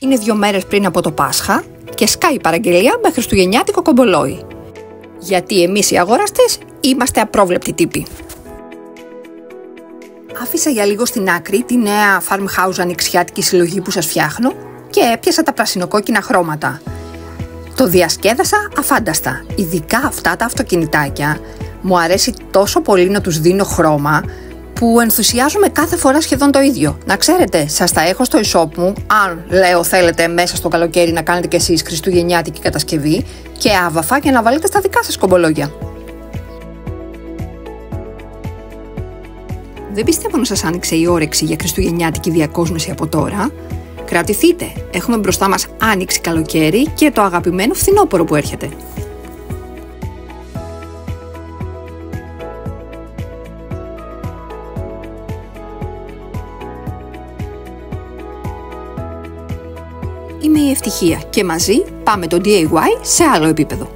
Είναι 2 μέρες πριν από το Πάσχα και σκάει η παραγγελία με χριστουγεννιάτικο κομπολόι. Γιατί εμείς οι αγοραστές είμαστε απρόβλεπτοι τύποι. Άφησα για λίγο στην άκρη τη νέα farmhouse ανοιξιάτικη συλλογή που σας φτιάχνω και έπιασα τα πρασινοκόκκινα χρώματα. Το διασκέδασα αφάνταστα, ειδικά αυτά τα αυτοκινητάκια. Μου αρέσει τόσο πολύ να τους δίνω χρώμα που ενθουσιάζομαι κάθε φορά σχεδόν το ίδιο. Να ξέρετε, σας τα έχω στο e-shop μου, αν λέω θέλετε μέσα στο καλοκαίρι να κάνετε κι εσείς χριστουγεννιάτικη κατασκευή και άβαφα και να βάλετε στα δικά σας κομπολόγια. Δεν πιστεύω να σας άνοιξε η όρεξη για χριστουγεννιάτικη διακόσμηση από τώρα. Κρατηθείτε, έχουμε μπροστά μας άνοιξη καλοκαίρι και το αγαπημένο φθινόπωρο που έρχεται. Είμαι η Ευτυχία και μαζί πάμε το DIY σε άλλο επίπεδο.